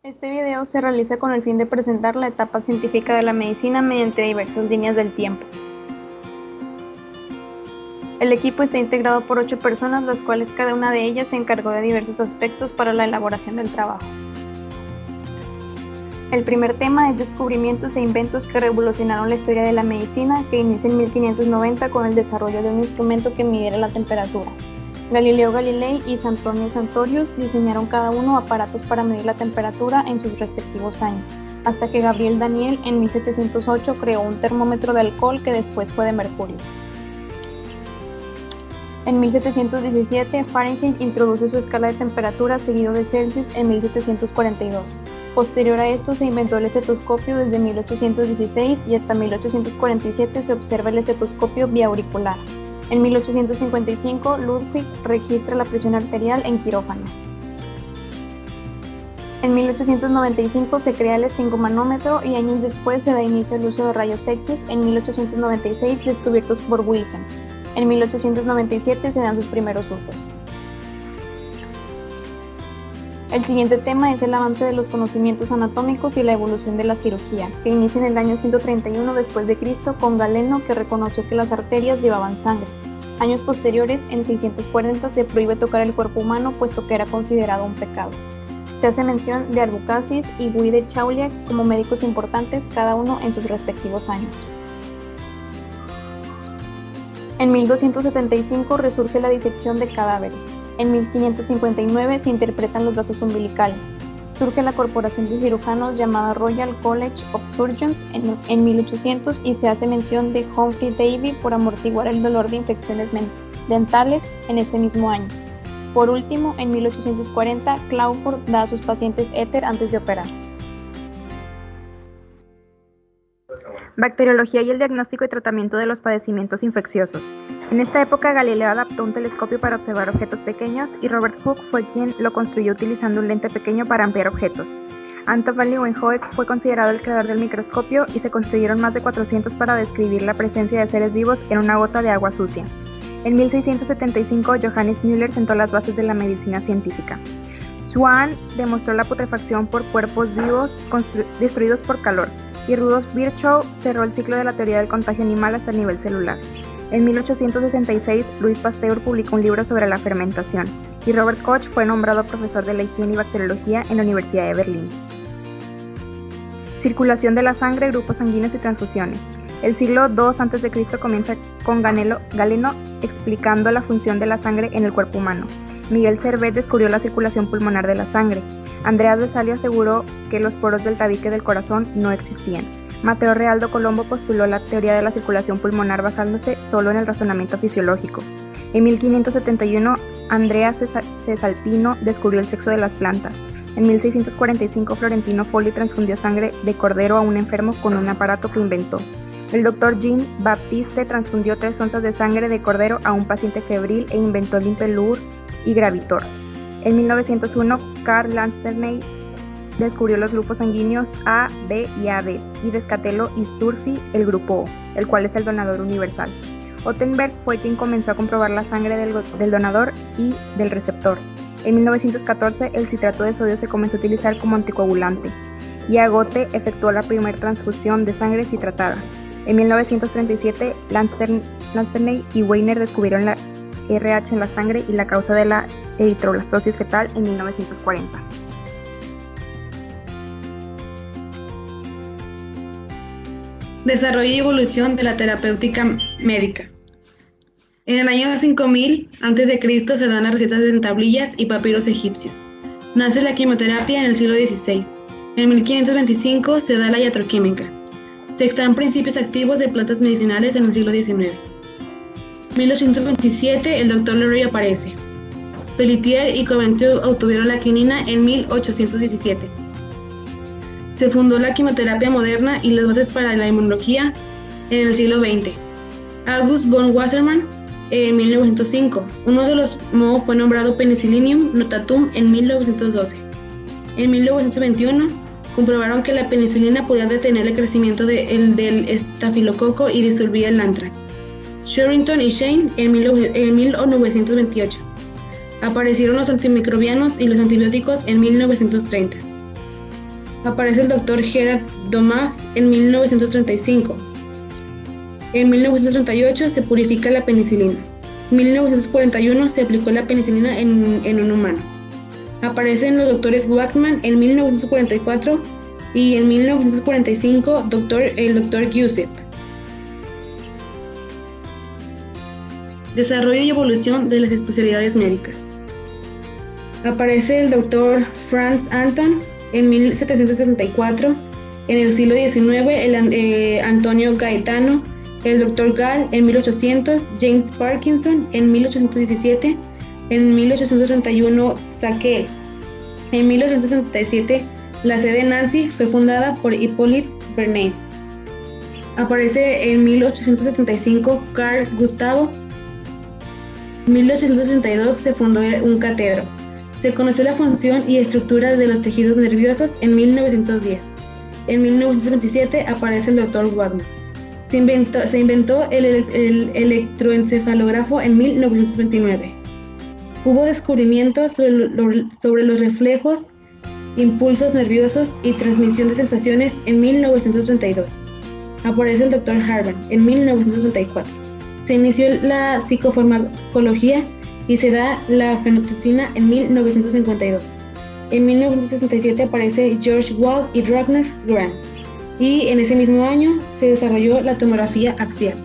Este video se realiza con el fin de presentar la etapa científica de la medicina mediante diversas líneas del tiempo. El equipo está integrado por 8 personas, las cuales cada una de ellas se encargó de diversos aspectos para la elaboración del trabajo. El primer tema es descubrimientos e inventos que revolucionaron la historia de la medicina, que inicia en 1590 con el desarrollo de un instrumento que midiera la temperatura. Galileo Galilei y Antonio Santorius diseñaron cada uno aparatos para medir la temperatura en sus respectivos años, hasta que Gabriel Daniel en 1708 creó un termómetro de alcohol que después fue de mercurio. En 1717, Fahrenheit introduce su escala de temperatura seguido de Celsius en 1742. Posterior a esto se inventó el estetoscopio desde 1816 y hasta 1847 se observa el estetoscopio biauricular. En 1855, Ludwig registra la presión arterial en quirófano. En 1895 se crea el esfingomanómetro y años después se da inicio al uso de rayos X, en 1896 descubiertos por Wilhelm. En 1897 se dan sus primeros usos. El siguiente tema es el avance de los conocimientos anatómicos y la evolución de la cirugía, que inicia en el año 131 después de Cristo con Galeno, que reconoció que las arterias llevaban sangre. Años posteriores, en 640, se prohíbe tocar el cuerpo humano puesto que era considerado un pecado. Se hace mención de Albucasis y Guy de Chauliac como médicos importantes, cada uno en sus respectivos años. En 1275 resurge la disección de cadáveres. En 1559 se interpretan los vasos umbilicales. Surge la corporación de cirujanos llamada Royal College of Surgeons en 1800 y se hace mención de Humphrey Davy por amortiguar el dolor de infecciones dentales en este mismo año. Por último, en 1840, Crawford da a sus pacientes éter antes de operar. Bacteriología y el diagnóstico y tratamiento de los padecimientos infecciosos. En esta época Galileo adaptó un telescopio para observar objetos pequeños y Robert Hooke fue quien lo construyó utilizando un lente pequeño para ampliar objetos. Anton van Leeuwenhoek fue considerado el creador del microscopio y se construyeron más de 400 para describir la presencia de seres vivos en una gota de agua sucia. En 1675 Johannes Müller sentó las bases de la medicina científica. Swan demostró la putrefacción por cuerpos vivos destruidos por calor, y Rudolf Virchow cerró el ciclo de la teoría del contagio animal hasta el nivel celular. En 1866, Louis Pasteur publicó un libro sobre la fermentación, y Robert Koch fue nombrado profesor de la higiene y bacteriología en la Universidad de Berlín. Circulación de la sangre, grupos sanguíneos y transfusiones. El siglo II a.C. comienza con Galeno explicando la función de la sangre en el cuerpo humano. Miguel Servet descubrió la circulación pulmonar de la sangre. Andreas Vesalio aseguró que los poros del tabique del corazón no existían. Mateo Realdo Colombo postuló la teoría de la circulación pulmonar basándose solo en el razonamiento fisiológico. En 1571, Andrea Cesalpino descubrió el sexo de las plantas. En 1645, Florentino Folli transfundió sangre de cordero a un enfermo con un aparato que inventó. El Dr. Jean-Baptiste transfundió 3 onzas de sangre de cordero a un paciente febril e inventó el Impelur y Gravitor. En 1901, Karl Landsternay descubrió los grupos sanguíneos A, B y AB y Descatello y Sturffy el grupo O, el cual es el donador universal. Ottenberg fue quien comenzó a comprobar la sangre del donador y del receptor. En 1914, el citrato de sodio se comenzó a utilizar como anticoagulante y Agote efectuó la primera transfusión de sangre citratada. En 1937, Landsternay y Weiner descubrieron la RH en la sangre y la causa de la eritroblastosis fetal en 1940. Desarrollo y evolución de la terapéutica médica. En el año 5000 a.C. se dan las recetas en tablillas y papiros egipcios. Nace la quimioterapia en el siglo XVI. En 1525 se da la iatroquímica. Se extraen principios activos de plantas medicinales en el siglo XIX. En 1827 el Dr. Leroy aparece. Pelletier y Couventin obtuvieron la quinina en 1817. Se fundó la quimioterapia moderna y las bases para la inmunología en el siglo XX. August von Wassermann en 1905. Uno de los mohos fue nombrado Penicillium notatum en 1912. En 1921 comprobaron que la penicilina podía detener el crecimiento del estafilococo y disolvía el anthrax. Sherrington y Shane en 1928. Aparecieron los antimicrobianos y los antibióticos en 1930. Aparece el Dr. Gerard Domag en 1935. En 1938 se purifica la penicilina. En 1941 se aplicó la penicilina en un humano. Aparecen los doctores Waxman en 1944 y en 1945 el Dr. Giuseppe. Desarrollo y evolución de las especialidades médicas. Aparece el Dr. Franz Anton en 1774, en el siglo XIX Antonio Gaetano, el Dr. Gall en 1800, James Parkinson en 1817, en 1831 Sackell. En 1867 la sede Nancy fue fundada por Hippolyte Vernet. Aparece en 1875 Carl Gustavo. En 1862 se fundó un catedro. Se conoció la función y estructura de los tejidos nerviosos en 1910. En 1927 aparece el Dr. Wagner. Se inventó el electroencefalógrafo en 1929. Hubo descubrimientos sobre los reflejos, impulsos nerviosos y transmisión de sensaciones en 1932. Aparece el Dr. Harvard en 1934. Se inició la psicofarmacología y se da la fenotecina en 1952. En 1967 aparece George Wald y Ragnar Grant, y en ese mismo año se desarrolló la tomografía axial.